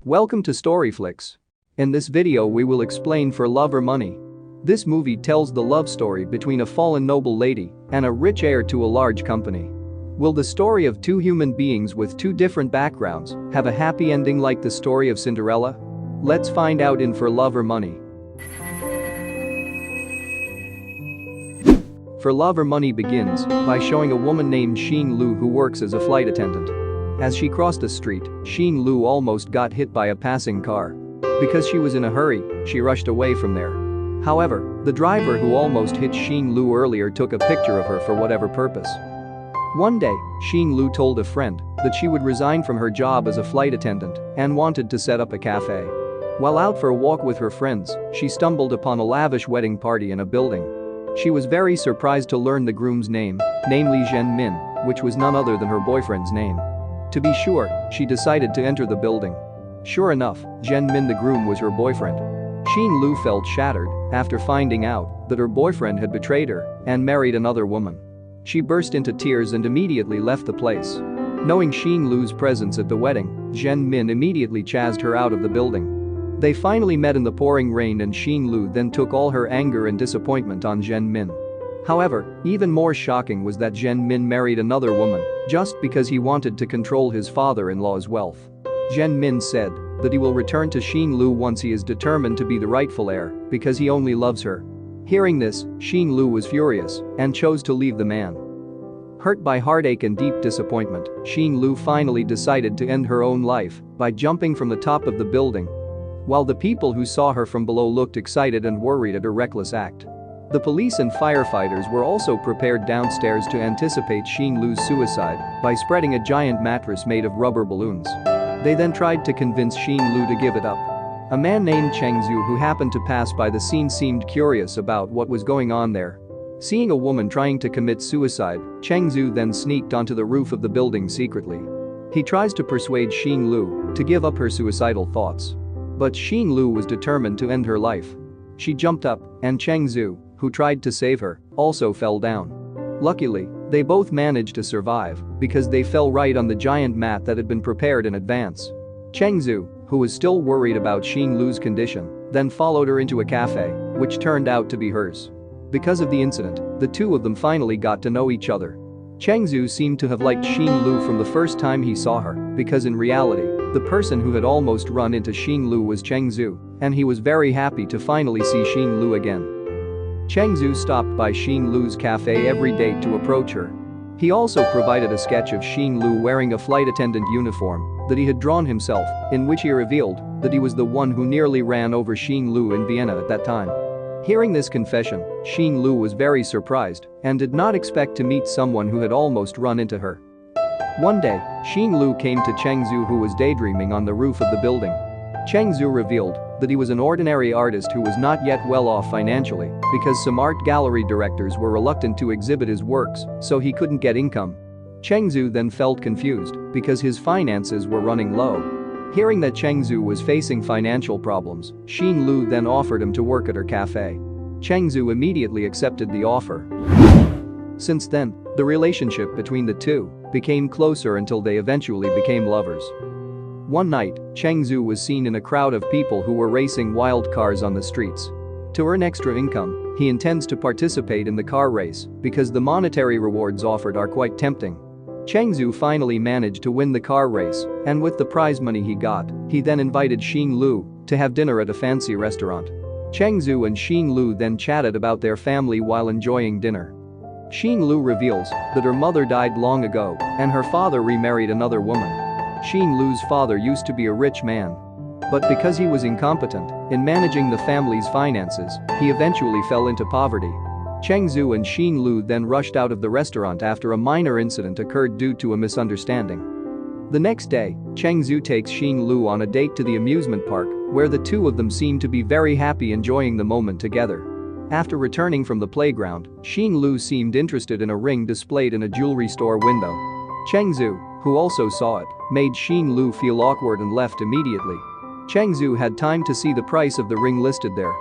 Welcome to Storyflix. In this video we will explain For Love or Money. This movie tells the love story between a fallen noble lady and a rich heir to a large company. Will the story of two human beings with two different backgrounds have a happy ending like the story of Cinderella? Let's find out in For Love or Money. For Love or Money begins by showing a woman named Xin Lu who works as a flight attendant. As she crossed the street, Xin Lu almost got hit by a passing car. Because she was in a hurry, she rushed away from there. However, the driver who almost hit Xin Lu earlier took a picture of her for whatever purpose. One day, Xin Lu told a friend that she would resign from her job as a flight attendant and wanted to set up a cafe. While out for a walk with her friends, she stumbled upon a lavish wedding party in a building. She was very surprised to learn the groom's name, namely Zhen Min, which was none other than her boyfriend's name. To be sure, she decided to enter the building. Sure enough, Zhen Min the groom was her boyfriend. Xin Lu felt shattered after finding out that her boyfriend had betrayed her and married another woman. She burst into tears and immediately left the place. Knowing Xin Lu's presence at the wedding, Zhen Min immediately chased her out of the building. They finally met in the pouring rain and Xin Lu then took all her anger and disappointment on Zhen Min. However, even more shocking was that Zhen Min married another woman just because he wanted to control his father-in-law's wealth. Zhen Min said that he will return to Xin Lu once he is determined to be the rightful heir because he only loves her. Hearing this, Xin Lu was furious and chose to leave the man. Hurt by heartache and deep disappointment, Xin Lu finally decided to end her own life by jumping from the top of the building. While the people who saw her from below looked excited and worried at her reckless act. The police and firefighters were also prepared downstairs to anticipate Xin Lu's suicide by spreading a giant mattress made of rubber balloons. They then tried to convince Xin Lu to give it up. A man named Cheng Zhu who happened to pass by the scene seemed curious about what was going on there. Seeing a woman trying to commit suicide, Cheng Zhu then sneaked onto the roof of the building secretly. He tries to persuade Xin Lu to give up her suicidal thoughts. But Xin Lu was determined to end her life. She jumped up, and Cheng Zhu, who tried to save her, also fell down. Luckily, they both managed to survive because they fell right on the giant mat that had been prepared in advance. Cheng Zhu, who was still worried about Xin Lu's condition, then followed her into a cafe, which turned out to be hers. Because of the incident, the two of them finally got to know each other. Cheng Zhu seemed to have liked Xin Lu from the first time he saw her because in reality, the person who had almost run into Xin Lu was Cheng Zhu, and he was very happy to finally see Xin Lu again. Cheng Zhu stopped by Xin Lu's cafe every day to approach her. He also provided a sketch of Xin Lu wearing a flight attendant uniform that he had drawn himself, in which he revealed that he was the one who nearly ran over Xin Lu in Vienna at that time. Hearing this confession, Xin Lu was very surprised and did not expect to meet someone who had almost run into her. One day, Xin Lu came to Cheng Zhu who was daydreaming on the roof of the building. Cheng Zhu revealed that he was an ordinary artist who was not yet well off financially because some art gallery directors were reluctant to exhibit his works, so he couldn't get income. Cheng Zhu then felt confused because his finances were running low. Hearing that Cheng Zhu was facing financial problems, Xin Lu then offered him to work at her cafe. Cheng Zhu immediately accepted the offer. Since then, the relationship between the two became closer until they eventually became lovers. One night, Cheng Zhu was seen in a crowd of people who were racing wild cars on the streets. To earn extra income, he intends to participate in the car race because the monetary rewards offered are quite tempting. Cheng Zhu finally managed to win the car race, and with the prize money he got, he then invited Xin Lu to have dinner at a fancy restaurant. Cheng Zhu and Xin Lu then chatted about their family while enjoying dinner. Xin Lu reveals that her mother died long ago and her father remarried another woman. Xin Lu's father used to be a rich man. But because he was incompetent in managing the family's finances, he eventually fell into poverty. Cheng Zhu and Xin Lu then rushed out of the restaurant after a minor incident occurred due to a misunderstanding. The next day, Cheng Zhu takes Xin Lu on a date to the amusement park, where the two of them seem to be very happy enjoying the moment together. After returning from the playground, Xin Lu seemed interested in a ring displayed in a jewelry store window. Cheng Zhu, who also saw it, made Xin Lu feel awkward and left immediately. Cheng Zhu had time to see the price of the ring listed there.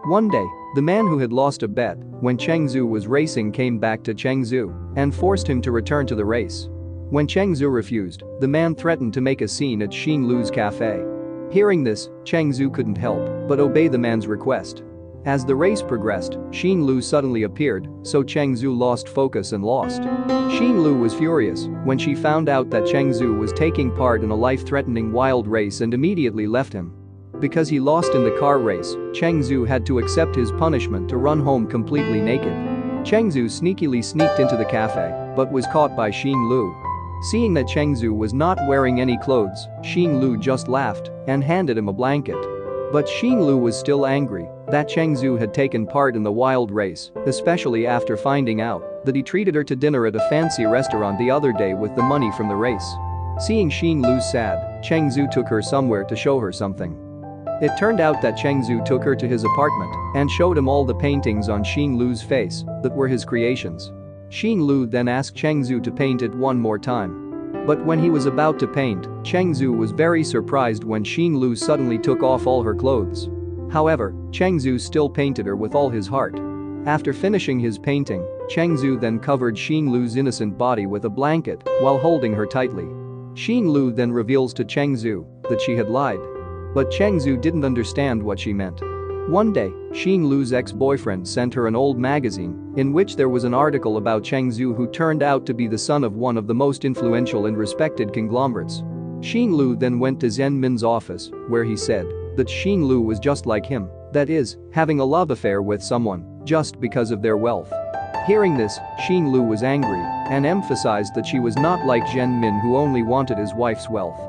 One day, the man who had lost a bet when Cheng Zhu was racing came back to Cheng Zhu and forced him to return to the race. When Cheng Zhu refused, the man threatened to make a scene at Xin Lu's cafe. Hearing this, Cheng Zhu couldn't help but obey the man's request. As the race progressed, Xin Lu suddenly appeared, so Cheng Zhu lost focus and lost. Xin Lu was furious when she found out that Cheng Zhu was taking part in a life-threatening wild race and immediately left him. Because he lost in the car race, Cheng Zhu had to accept his punishment to run home completely naked. Cheng Zhu sneakily sneaked into the cafe, but was caught by Xin Lu. Seeing that Cheng Zhu was not wearing any clothes, Xin Lu just laughed and handed him a blanket. But Xin Lu was still angry that Cheng Zhu had taken part in the wild race, especially after finding out that he treated her to dinner at a fancy restaurant the other day with the money from the race. Seeing Xin Lu sad, Cheng Zhu took her somewhere to show her something. It turned out that Cheng Zhu took her to his apartment and showed him all the paintings on Xin Lu's face that were his creations. Xin Lu then asked Cheng Zhu to paint it one more time. But when he was about to paint, Cheng Zhu was very surprised when Xin Lu suddenly took off all her clothes. However, Cheng Zhu still painted her with all his heart. After finishing his painting, Cheng Zhu then covered Xin Lu's innocent body with a blanket while holding her tightly. Xin Lu then reveals to Cheng Zhu that she had lied. But Cheng Zhu didn't understand what she meant. One day, Xin Lu's ex-boyfriend sent her an old magazine in which there was an article about Cheng Zhu, who turned out to be the son of one of the most influential and respected conglomerates. Xin Lu then went to Zhen Min's office, where he said that Xin Lu was just like him, that is, having a love affair with someone just because of their wealth. Hearing this, Xin Lu was angry and emphasized that she was not like Zhen Min, who only wanted his wife's wealth.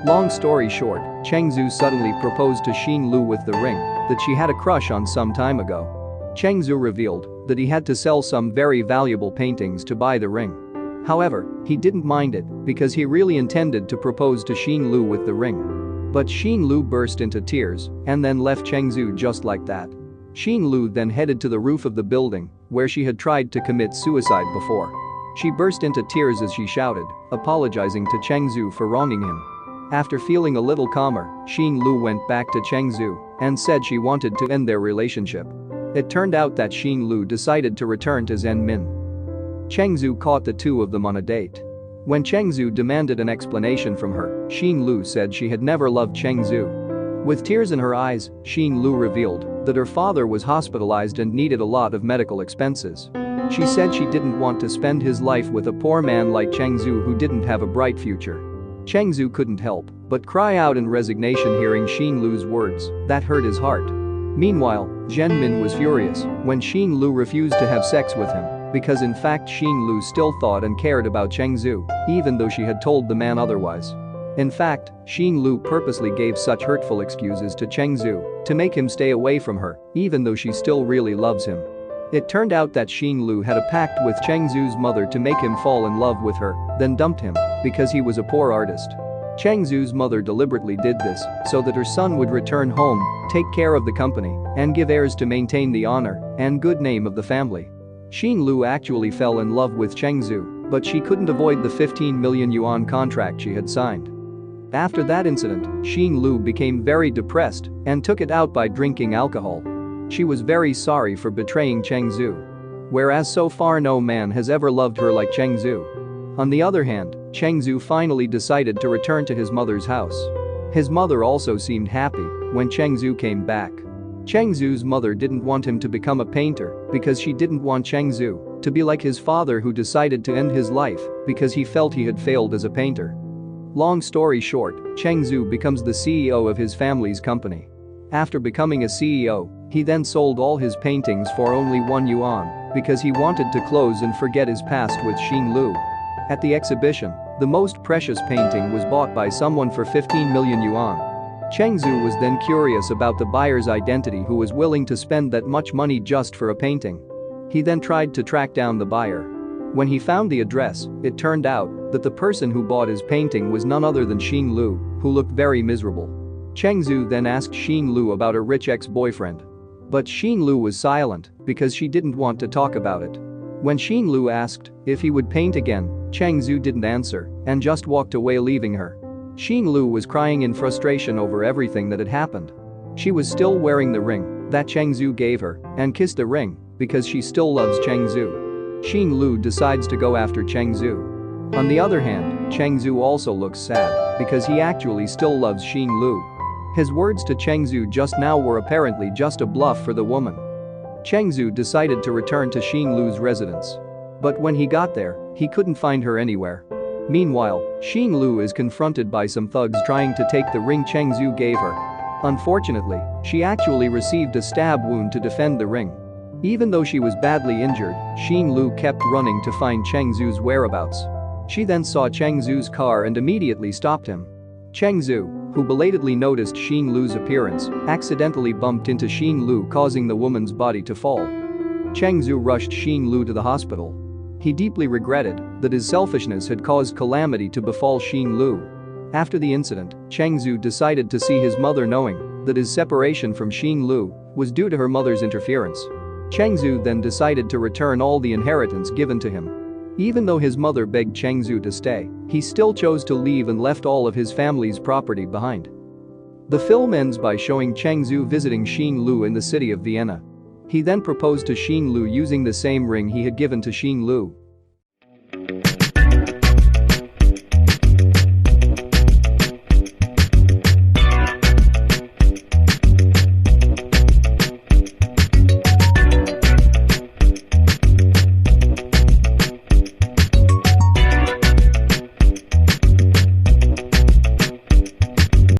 Long story short, Cheng Zhu suddenly proposed to Xin Lu with the ring that she had a crush on some time ago. Cheng Zhu revealed that he had to sell some very valuable paintings to buy the ring. However, he didn't mind it because he really intended to propose to Xin Lu with the ring. But Xin Lu burst into tears and then left Cheng Zhu just like that. Xin Lu then headed to the roof of the building where she had tried to commit suicide before. She burst into tears as she shouted, apologizing to Cheng Zhu for wronging him. After feeling a little calmer, Xin Lu went back to Cheng Zhu and said she wanted to end their relationship. It turned out that Xin Lu decided to return to Zhen Min. Cheng Zhu caught the two of them on a date. When Cheng Zhu demanded an explanation from her, Xin Lu said she had never loved Cheng Zhu. With tears in her eyes, Xin Lu revealed that her father was hospitalized and needed a lot of medical expenses. She said she didn't want to spend his life with a poor man like Cheng Zhu who didn't have a bright future. Cheng Zhu couldn't help but cry out in resignation hearing Xin Lu's words that hurt his heart. Meanwhile, Zhen Min was furious when Xin Lu refused to have sex with him because in fact Xin Lu still thought and cared about Cheng Zhu, even though she had told the man otherwise. In fact, Xin Lu purposely gave such hurtful excuses to Cheng Zhu to make him stay away from her, even though she still really loves him. It turned out that Xin Lu had a pact with Cheng Zhu's mother to make him fall in love with her, then dumped him because he was a poor artist. Cheng Zhu's mother deliberately did this so that her son would return home, take care of the company, and give heirs to maintain the honor and good name of the family. Xin Lu actually fell in love with Cheng Zhu, but she couldn't avoid the 15 million yuan contract she had signed. After that incident, Xin Lu became very depressed and took it out by drinking alcohol. She was very sorry for betraying Cheng Zhu. Whereas so far no man has ever loved her like Cheng Zhu. On the other hand, Cheng Zhu finally decided to return to his mother's house. His mother also seemed happy when Cheng Zhu came back. Cheng Zhu's mother didn't want him to become a painter because she didn't want Cheng Zhu to be like his father, who decided to end his life because he felt he had failed as a painter. Long story short, Cheng Zhu becomes the CEO of his family's company. After becoming a CEO, he then sold all his paintings for only 1 yuan because he wanted to close and forget his past with Xin Lu. At the exhibition, the most precious painting was bought by someone for 15 million yuan. Cheng Zhu was then curious about the buyer's identity, who was willing to spend that much money just for a painting. He then tried to track down the buyer. When he found the address, it turned out that the person who bought his painting was none other than Xin Lu, who looked very miserable. Cheng Zhu then asked Xin Lu about a rich ex-boyfriend. But Xin Lu was silent because she didn't want to talk about it. When Xin Lu asked if he would paint again, Cheng Zhu didn't answer and just walked away, leaving her. Xin Lu was crying in frustration over everything that had happened. She was still wearing the ring that Cheng Zhu gave her and kissed the ring because she still loves Cheng Zhu. Xin Lu decides to go after Cheng Zhu. On the other hand, Cheng Zhu also looks sad because he actually still loves Xin Lu. His words to Cheng Zhu just now were apparently just a bluff for the woman. Cheng Zhu decided to return to Xing Lu's residence. But when he got there, he couldn't find her anywhere. Meanwhile, Xing Lu is confronted by some thugs trying to take the ring Cheng Zhu gave her. Unfortunately, she actually received a stab wound to defend the ring. Even though she was badly injured, Xing Lu kept running to find Cheng Zhu's whereabouts. She then saw Cheng Zhu's car and immediately stopped him. Cheng Zhu, who belatedly noticed Xing Lu's appearance, accidentally bumped into Xing Lu, causing the woman's body to fall. Cheng Zhu rushed Xing Lu to the hospital. He deeply regretted that his selfishness had caused calamity to befall Xing Lu. After the incident, Cheng Zhu decided to see his mother, knowing that his separation from Xing Lu was due to her mother's interference. Cheng Zhu then decided to return all the inheritance given to him. Even though his mother begged Cheng Zhu to stay, he still chose to leave and left all of his family's property behind. The film ends by showing Cheng Zhu visiting Xing Lu in the city of Vienna. He then proposed to Xing Lu using the same ring he had given to Xing Lu.